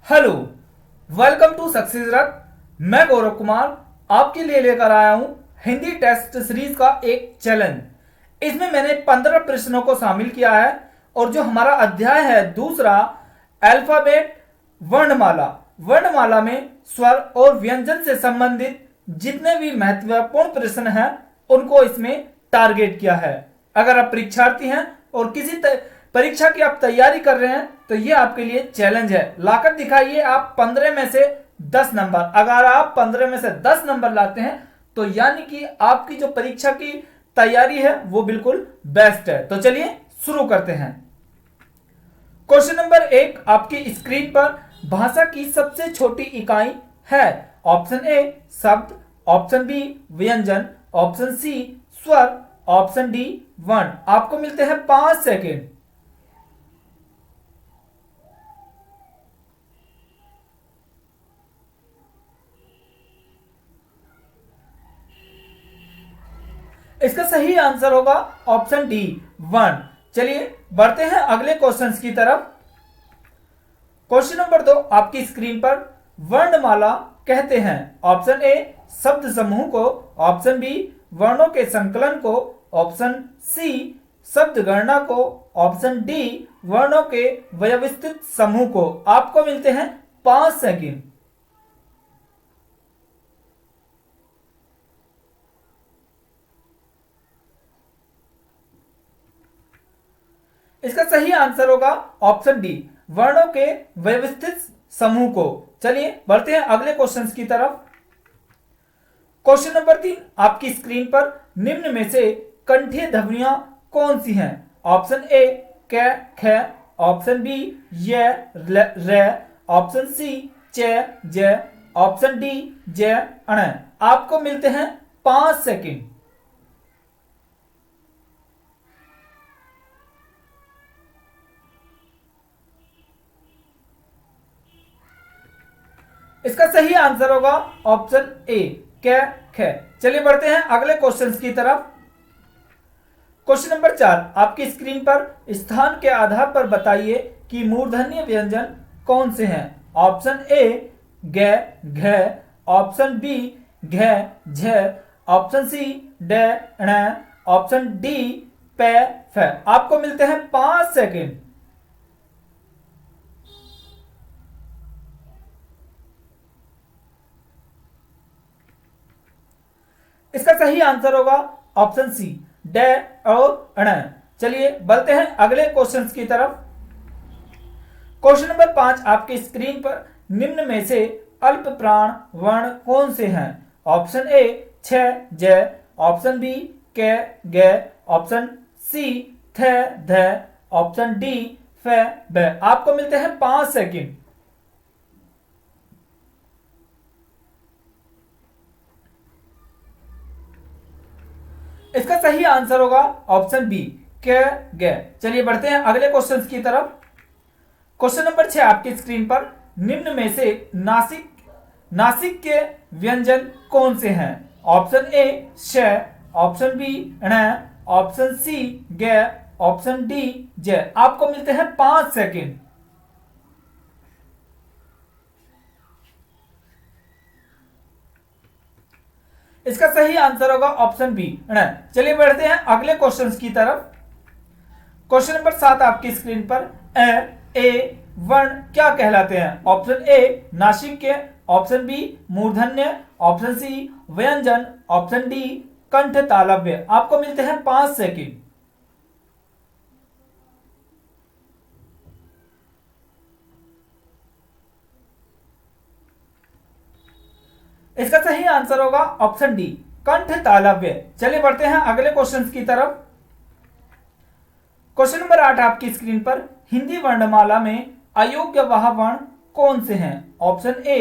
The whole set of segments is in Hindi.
हेलो, वेलकम टू सक्सेस रथ। मैं गौरव कुमार आपके लिए लेकर आया हूं हिंदी टेस्ट सीरीज का एक चैलेंज। इसमें मैंने 15 प्रश्नों को शामिल किया है और जो हमारा अध्याय है दूसरा, अल्फाबेट वर्णमाला। वर्णमाला में स्वर और व्यंजन से संबंधित जितने भी महत्वपूर्ण प्रश्न हैं उनको इसमें टारगेट किया है। अगर आप परीक्षार्थी हैं और किसी परीक्षा की आप तैयारी कर रहे हैं तो ये आपके लिए चैलेंज है। लाकर दिखाइए आप 15 में से 10 नंबर। अगर आप 15 में से 10 नंबर लाते हैं तो यानी कि आपकी जो परीक्षा की तैयारी है वो बिल्कुल बेस्ट है। तो चलिए शुरू करते हैं। क्वेश्चन नंबर 1 आपकी स्क्रीन पर भाषा की सबसे छोटी इकाई है। ऑप्शन ए शब्द, ऑप्शन बी व्यंजन, ऑप्शन सी स्वर, ऑप्शन डी वर्ण। आपको मिलते हैं 5 सेकेंड। इसका सही आंसर होगा ऑप्शन डी वन। चलिए बढ़ते हैं अगले क्वेश्चंस की तरफ। क्वेश्चन नंबर 2 आपकी स्क्रीन पर वर्णमाला कहते हैं। ऑप्शन ए शब्द समूह को, ऑप्शन बी वर्णों के संकलन को, ऑप्शन सी शब्द गणना को, ऑप्शन डी वर्णों के व्यवस्थित समूह को। आपको मिलते हैं 5 सेकंड। इसका सही आंसर होगा ऑप्शन डी वर्णों के व्यवस्थित समूह को। चलिए बढ़ते हैं अगले क्वेश्चंस की तरफ। क्वेश्चन नंबर 3 आपकी स्क्रीन पर निम्न में से कंठीय ध्वनियां कौन सी हैं। ऑप्शन ए क ख, ऑप्शन बी य र, ऑप्शन सी च ज, ऑप्शन डी ज अण। आपको मिलते हैं 5 सेकंड। इसका सही आंसर होगा ऑप्शन ए क ख। चलिए बढ़ते हैं अगले क्वेश्चंस की तरफ। क्वेश्चन नंबर 4 आपकी स्क्रीन पर स्थान के आधार पर बताइए कि मूर्धन्य व्यंजन कौन से हैं। ऑप्शन ए ग घ, ऑप्शन बी घ झ, ऑप्शन सी ड ण, ऑप्शन डी प फ। आपको मिलते हैं 5 सेकंड। इसका सही आंसर होगा ऑप्शन सी ड और ण। चलिए बढ़ते हैं अगले क्वेश्चंस की तरफ। क्वेश्चन नंबर 5 आपकी स्क्रीन पर निम्न में से अल्प प्राण वर्ण कौन से हैं। ऑप्शन ए छ ज, ऑप्शन बी क ग, ऑप्शन सी थ ध, ऑप्शन डी फ ब। आपको मिलते हैं 5 सेकंड। इसका सही आंसर होगा ऑप्शन बी क ग। चलिए बढ़ते हैं अगले क्वेश्चंस की तरफ। क्वेश्चन नंबर 6 आपकी स्क्रीन पर निम्न में से नासिक के व्यंजन कौन से हैं। ऑप्शन ए श, ऑप्शन बी ण, ऑप्शन सी ग, ऑप्शन डी ज। आपको मिलते हैं 5 सेकंड। इसका सही आंसर होगा ऑप्शन बी ण। चलिए बढ़ते हैं अगले क्वेश्चंस की तरफ। क्वेश्चन नंबर 7 आपकी स्क्रीन पर ए वर्ण क्या कहलाते हैं। ऑप्शन ए नासिक के, ऑप्शन बी मूर्धन्य, ऑप्शन सी व्यंजन, ऑप्शन डी कंठ तालव्य। आपको मिलते हैं 5 सेकंड। इसका सही आंसर होगा ऑप्शन डी कंठ तालव्य। चलिए बढ़ते हैं अगले क्वेश्चंस की तरफ। क्वेश्चन नंबर 8 आपकी स्क्रीन पर हिंदी वर्णमाला में अयोग्य वह वर्ण कौन से हैं। ऑप्शन ए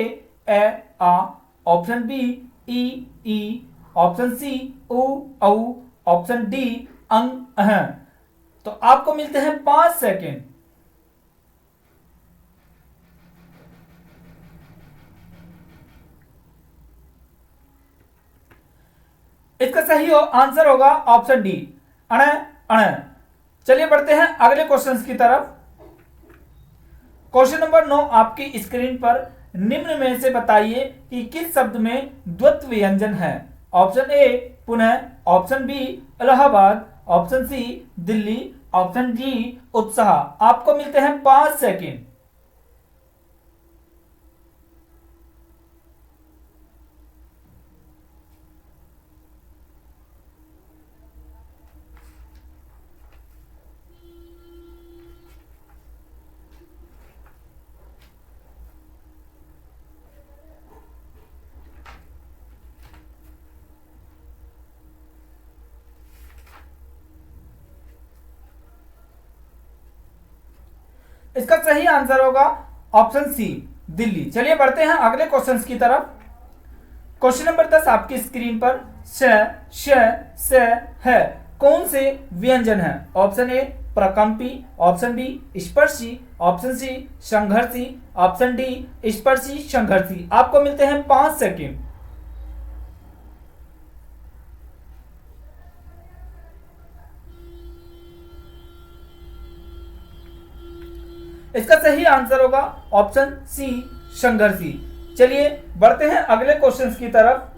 आ, ऑप्शन बी ई, ऑप्शन सी उ औ, ऑप्शन डी अंग अह। तो आपको मिलते हैं 5 सेकंड। इसका सही आंसर होगा ऑप्शन डी अण अण। चलिए बढ़ते हैं अगले क्वेश्चंस की तरफ। क्वेश्चन नंबर 9 आपकी स्क्रीन पर निम्न में से बताइए कि किस शब्द में द्वंद्व व्यंजन है। Option A Pune, option B Allahabad, option C Delhi, option D उत्साह। आपको मिलते हैं 5 सेकंड। इसका सही आंसर होगा ऑप्शन सी दिल्ली। चलिए बढ़ते हैं अगले क्वेश्चंस की तरफ। क्वेश्चन नंबर 10 आपकी स्क्रीन पर श है कौन से व्यंजन है। ऑप्शन ए प्रकंपी, ऑप्शन बी स्पर्शी, ऑप्शन सी संघर्षी, ऑप्शन डी स्पर्शी संघर्षी। आपको मिलते हैं 5 सेकंड। इसका सही आंसर होगा ऑप्शन सी संघर्षी। चलिए बढ़ते हैं अगले क्वेश्चंस की तरफ।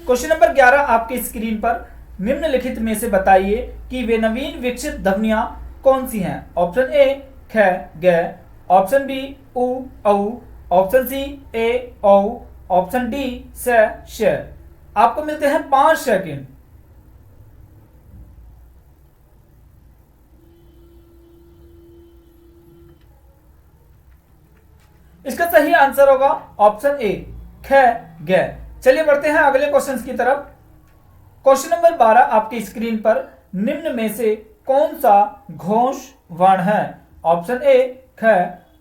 क्वेश्चन नंबर 11 आपकी स्क्रीन पर निम्नलिखित में से बताइए कि वे नवीन विकसित ध्वनियां कौन सी हैं। ऑप्शन ए ख ग, ऑप्शन बी उ औ, ऑप्शन सी ए औ, ऑप्शन डी स श। आपको मिलते हैं 5 सेकंड। इसका सही आंसर होगा ऑप्शन ए ख ग। चलिए बढ़ते हैं अगले क्वेश्चंस की तरफ। क्वेश्चन नंबर 12 आपकी स्क्रीन पर निम्न में से कौन सा घोष वर्ण है। ऑप्शन ए ख,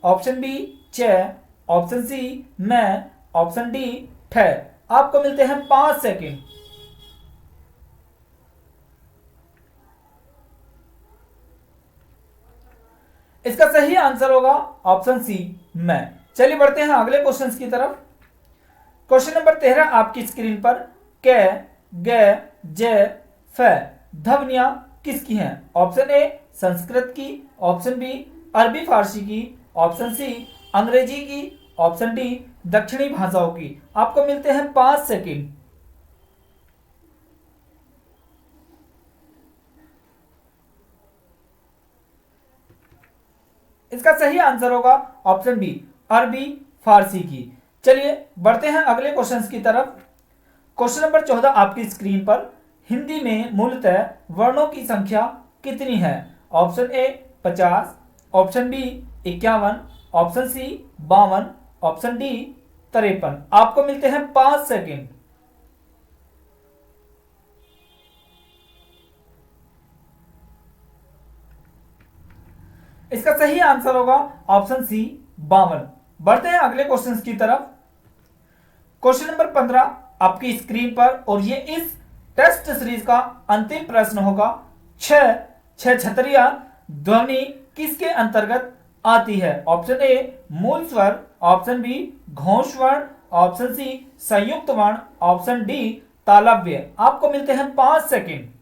ऑप्शन बी च, ऑप्शन सी म, ऑप्शन डी ठ। आपको मिलते हैं 5 सेकंड। इसका सही आंसर होगा ऑप्शन सी मैं। चलिए बढ़ते हैं अगले क्वेश्चंस की तरफ। क्वेश्चन नंबर 13 आपकी स्क्रीन पर क ग ज फ ध्वनियां किसकी हैं। ऑप्शन ए संस्कृत की, ऑप्शन बी अरबी फारसी की, ऑप्शन सी अंग्रेजी की, ऑप्शन डी दक्षिणी भाषाओं की। आपको मिलते हैं 5 सेकंड। इसका सही आंसर होगा ऑप्शन बी अरबी फारसी की। चलिए बढ़ते हैं अगले क्वेश्चंस की तरफ। क्वेश्चन नंबर 14 आपकी स्क्रीन पर हिंदी में मूलतः वर्णों की संख्या कितनी है। Option A 50, option B 51, option C 52, option D 53। आपको मिलते हैं 5 सेकंड। इसका सही आंसर होगा ऑप्शन सी 52। बढ़ते हैं अगले क्वेश्चंस की तरफ। क्वेश्चन नंबर 15 आपकी स्क्रीन पर और ये इस टेस्ट सीरीज का अंतिम प्रश्न होगा। छह छतरियां ध्वनि किसके अंतर्गत आती है। ऑप्शन ए मूल स्वर, ऑप्शन बी घोष वर्ण, ऑप्शन सी संयुक्त वर्ण, ऑप्शन डी तालव्य। आपको मिलते हैं 5 सेकंड।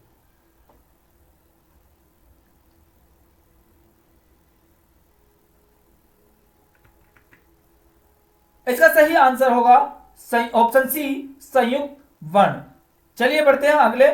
इसका सही आंसर होगा ऑप्शन सी संयुक्त वर्ण। चलिए बढ़ते हैं अगले।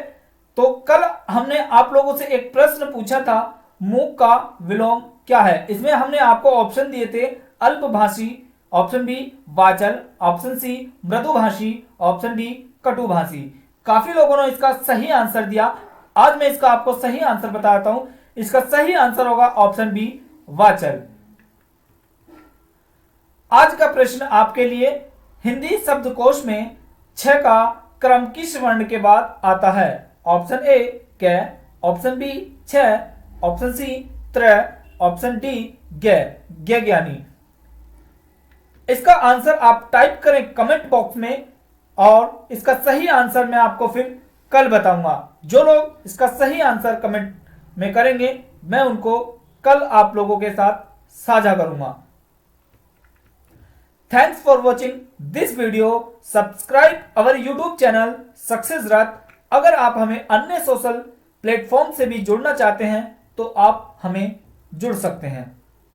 तो कल हमने आप लोगों से एक प्रश्न पूछा था, मूक का विलोम क्या है। इसमें हमने आपको ऑप्शन दिए थे अल्पभाषी, ऑप्शन बी वाचल, ऑप्शन सी मृदुभाषी, ऑप्शन डी कटुभाषी। काफी लोगों ने इसका सही आंसर दिया। आज मैं इसका आपको सही आंसर बताता हूं। इसका सही आंसर होगा ऑप्शन बी वाचल। आज का प्रश्न आपके लिए, हिंदी शब्दकोश में 6 का क्रम किस वर्ण के बाद आता है। ऑप्शन ए क, ऑप्शन बी छ, ऑप्शन सी त्र, ऑप्शन डी ग ज्ञानी। इसका आंसर आप टाइप करें कमेंट बॉक्स में और इसका सही आंसर मैं आपको फिर कल बताऊंगा। जो लोग इसका सही आंसर कमेंट में करेंगे मैं उनको कल आप लोगों के साथ साझा करूंगा। Thanks for watching this video. Subscribe our YouTube channel success रथ। अगर आप हमें अन्य सोशल प्लेटफॉर्म से भी जुड़ना चाहते हैं तो आप हमें जुड़ सकते हैं।